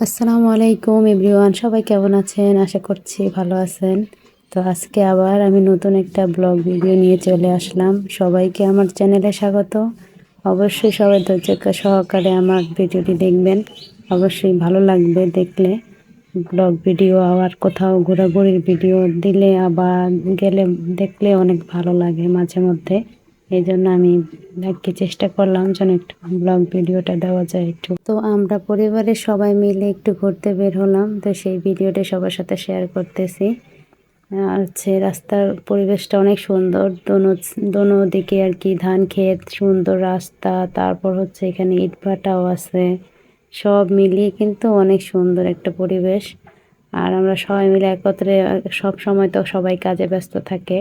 আসসালামু আলাইকুম এভরিওয়ান, সবাই কেমন আছেন? আশা করছি ভালো আছেন। তো আজকে আবার আমি নতুন একটা ব্লগ ভিডিও নিয়ে চলে আসলাম। সবাইকে আমার চ্যানেলে স্বাগত। অবশ্যই সবাই ধৈর্য সহকারে আমার ভিডিওটি দেখবেন। অবশ্যই ভালো লাগবে দেখলে। ব্লগ ভিডিও আবার কোথাও ঘোরাঘুরির ভিডিও দিলে আবার গেলে দেখলে অনেক ভালো লাগে মাঝে মধ্যে। এই জন্য আমি আর কি চেষ্টা করলাম যেন একটু ব্লগ ভিডিওটা দেওয়া যায় একটু। তো আমরা পরিবারের সবাই মিলে একটু ঘুরতে বের হলাম, তো সেই ভিডিওটা সবার সাথে শেয়ার করতেছি। আর হচ্ছে রাস্তার পরিবেশটা অনেক সুন্দর, দোনো দিকে আর কি ধান ক্ষেত, সুন্দর রাস্তা, তারপর হচ্ছে এখানে ইটভাটাও আছে। সব মিলিয়ে কিন্তু অনেক সুন্দর একটা পরিবেশ। আর আমরা সবাই মিলে একত্রে, সব সময় তো সবাই কাজে ব্যস্ত থাকে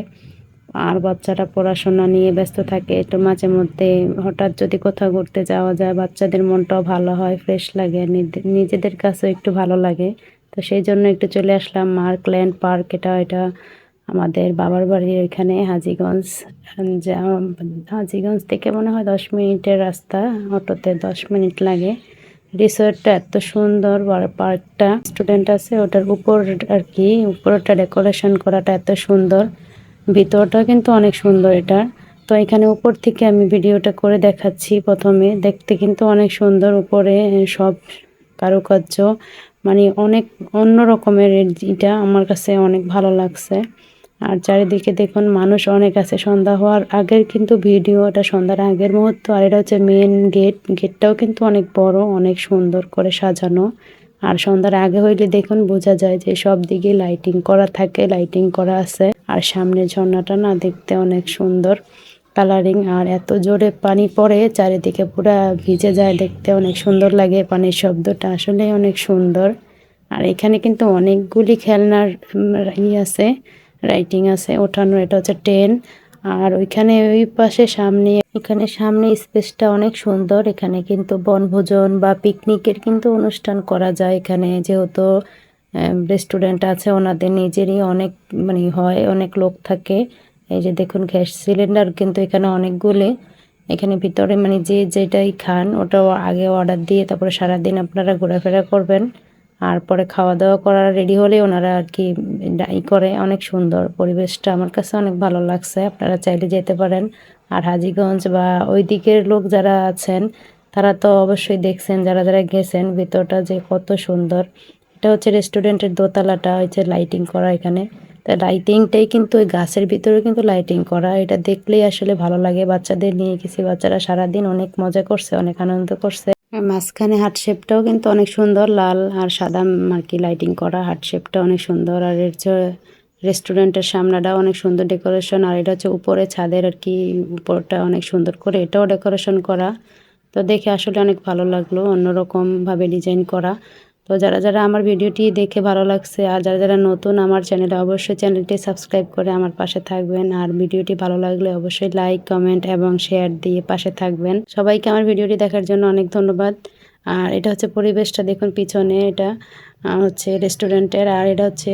আর বাচ্চারা পড়াশোনা নিয়ে ব্যস্ত থাকে। একটু মাঝে মধ্যে হঠাৎ যদি কোথাও ঘুরতে যাওয়া যায়, বাচ্চাদের মনটাও ভালো হয়, ফ্রেশ লাগে, নিজেদের কাছেও একটু ভালো লাগে। তো সেই জন্য একটু চলে আসলাম মার্কল্যান্ড পার্ক। এটা আমাদের বাবার বাড়ির ওইখানে হাজীগঞ্জ। যা হাজীগঞ্জ থেকে মনে হয় 10 মিনিটের রাস্তা, অটোতে 10 মিনিট লাগে। রিসোর্টটা এত সুন্দর, পার্কটা স্টুডেন্ট আছে ওটার উপর আর কি, উপরটা ডেকোরেশন করাটা এত সুন্দর, ভিতরটা কিন্তু অনেক সুন্দর এটা। তো এখানে উপর থেকে আমি ভিডিওটা করে দেখাচ্ছি। প্রথমে দেখতে কিন্তু অনেক সুন্দর, উপরে সব কারুকার্য, মানে অনেক অন্য রকমের। এটা আমার কাছে অনেক ভালো লাগছে। আর চারিদিকে দেখুন মানুষ অনেক আছে। সন্ধ্যা হওয়ার আগের কিন্তু ভিডিও, এটা সন্ধ্যার আগের মুহূর্ত। আর এটা হচ্ছে মেন গেট। গেটটাও কিন্তু অনেক বড়, অনেক সুন্দর করে সাজানো। আর সন্ধ্যার আগে হইলে দেখুন বোঝা যায় যে সব দিকে লাইটিং করা থাকে, লাইটিং করা আছে। আর সামনে ঝর্ণাটা না দেখতে অনেক সুন্দর কালারিং। আর এত জোরে পানি পড়ে চারিদিকে পুরা ভিজে যায়, দেখতে অনেক সুন্দর লাগে। পানির শব্দটা আসলে অনেক সুন্দর। আর এখানে কিন্তু অনেকগুলি খেলনার আছে, রাইটিং আছে ওঠানো। এটা হচ্ছে ট্রেন। আর ওইখানে ওই পাশে সামনে স্পেসটা অনেক সুন্দর। এখানে কিন্তু বনভোজন বা পিকনিকের কিন্তু অনুষ্ঠান করা যায় এখানে, যেহেতু রেস্টুরেন্ট আছে ওনাদের নিজেরই অনেক, মানে হয়, অনেক লোক থাকে। এই যে দেখুন গ্যাস সিলিন্ডার কিন্তু এখানে অনেকগুলি। এখানে ভিতরে মানে যে যেটাই খান ওটাও আগে অর্ডার দিয়ে তারপরে সারাদিন আপনারা ঘোরাফেরা করবেন। আর পরে খাওয়া দাওয়া করার রেডি হলে ওনারা আর কি করে। অনেক সুন্দর পরিবেশটা, আমার কাছে অনেক ভালো লাগছে। আপনারা চাইলে যেতে পারেন। আর হাজীগঞ্জ বা ওই দিকের লোক যারা আছেন তারা তো অবশ্যই দেখছেন, যারা যারা গেছেন, ভিতরটা যে কত সুন্দর। এটা হচ্ছে রেস্টুরেন্টের দোতলাটা, হচ্ছে লাইটিং করা এখানে। তা লাইটিংটাই কিন্তু ওই গাছের ভিতরে কিন্তু লাইটিং করা, এটা দেখলেই আসলে ভালো লাগে। বাচ্চাদের নিয়ে গেছি, বাচ্চারা সারাদিন অনেক মজা করছে, অনেক আনন্দ করছে। আর মাঝখানে হার্ট শেপটাও কিন্তু অনেক সুন্দর, লাল আর সাদা আর কি লাইটিং করা। হার্ট শেপটা অনেক সুন্দর। আর এর যে রেস্টুরেন্টের সামনাটাও অনেক সুন্দর ডেকোরেশন। আর এটা হচ্ছে উপরে ছাদের আর কি, উপরটা অনেক সুন্দর করে এটাও ডেকোরেশন করা। তো দেখে আসলে অনেক ভালো লাগলো, অন্যরকমভাবে ডিজাইন করা। তো যারা যারা আমার ভিডিওটি দেখে ভালো লাগছে আর যারা যারা নতুন আমার চ্যানেলে, অবশ্যই চ্যানেলটি সাবস্ক্রাইব করে আমার পাশে থাকবেন। আর ভিডিওটি ভালো লাগলে অবশ্যই লাইক, কমেন্ট এবং শেয়ার দিয়ে পাশে থাকবেন। সবাইকে আমার ভিডিওটি দেখার জন্য অনেক ধন্যবাদ। আর এটা হচ্ছে পরিবেশটা দেখুন পিছনে, এটা হচ্ছে রেস্টুরেন্টের। আর এটা হচ্ছে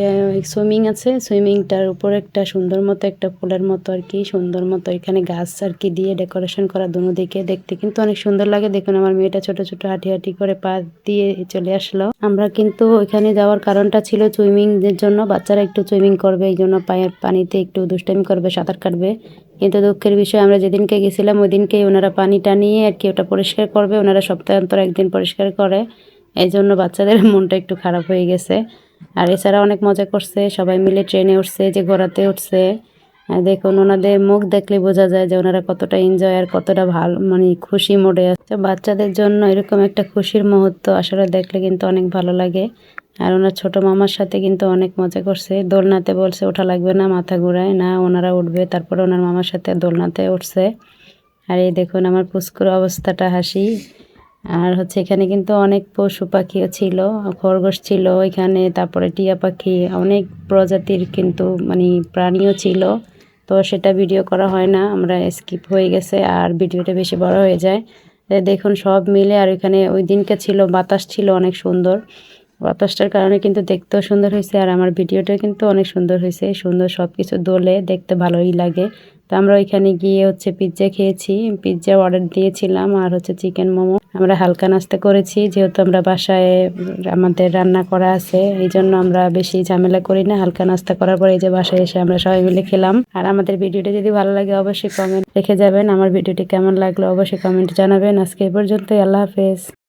সুইমিং আছে, সুইমিংটার উপর একটা সুন্দর মতো একটা ফুলের মতো আর কি, সুন্দর মতো এখানে গাছ আর কি দিয়ে ডেকোরেশন করা দুনো দিকে, দেখতে কিন্তু অনেক সুন্দর লাগে। দেখুন আমার মেয়েটা ছোট ছোট হাঁটি হাঁটি করে পা দিয়ে চলে আসলো। আমরা কিন্তু ওইখানে যাওয়ার কারণটা ছিল সুইমিং এর জন্য, বাচ্চারা একটু সুইমিং করবে, এই জন্য পায়ের পানিতে একটু দুষ্টামি করবে, সাঁতার কাটবে। কিন্তু দুঃখের বিষয় আমরা যেদিনকে গেছিলাম ওই দিনকেই ওনারা পানিটা নিয়ে আর কি ওটা পরিষ্কার করবে। ওনারা সপ্তাহে অন্তর একদিন পরিষ্কার করে, এই জন্য বাচ্চাদের মনটা একটু খারাপ হয়ে গেছে। আর এছাড়া অনেক মজা করছে, সবাই মিলে ট্রেনে উঠছে, যে ঘোরাতে উঠছে। দেখুন ওনাদের মুখ দেখলে বোঝা যায় যে ওনারা কতটা এনজয় আর কতটা ভালো, মানে খুশি মোডে আছে। বাচ্চাদের জন্য এরকম একটা খুশির মুহূর্ত আসলে দেখলে কিন্তু অনেক ভালো লাগে। আর ওনার ছোট মামার সাথে কিন্তু অনেক মজা করছে। দোলনাতে বলছে ওঠা লাগবে না, মাথা ঘুরায় না, ওনারা উঠবে। তারপরে ওনার মামার সাথে দোলনাতে উঠছে। আর এই দেখুন আমার পুস্কুর অবস্থাটা, হাসি। আর হচ্ছে এখানে কিন্তু অনেক পশু পাখিও ছিল, খরগোশ ছিল এখানে, তারপরে টিয়া পাখি, অনেক প্রজাতির কিন্তু মানে প্রাণীও ছিল। তো সেটা ভিডিও করা হয় না, আমরা স্কিপ হয়ে গেছে আর ভিডিওটা বেশি বড় হয়ে যায়। দেখুন সব মিলে। আর এখানে ওই দিনকে ছিল বাতাস, ছিল অনেক সুন্দর। বাতাসটার কারণে কিন্তু দেখতেও সুন্দর হয়েছে আর আমার ভিডিওটা কিন্তু অনেক সুন্দর হয়েছে। সুন্দর সব কিছু দোলে দেখতে ভালোই লাগে। তো আমরা ওইখানে গিয়ে হচ্ছে পিৎজা খেয়েছি, পিৎজা অর্ডার দিয়েছিলাম আর হচ্ছে চিকেন মোমো। আমরা হালকা নাস্তা করেছি যেহেতু আমরা বাসায় আমাদের রান্না করা আছে, এই জন্য আমরা বেশি ঝামেলা করি না। হালকা নাস্তা করার পরে এই যে বাসায় এসে আমরা সবাই মিলে খেলাম। আর আমাদের ভিডিওটি যদি ভালো লাগে অবশ্যই কমেন্ট রেখে যাবেন। আমার ভিডিওটি কেমন লাগলো অবশ্যই কমেন্ট জানাবেন। আজকে এই পর্যন্তই, আল্লাহ হাফেজ।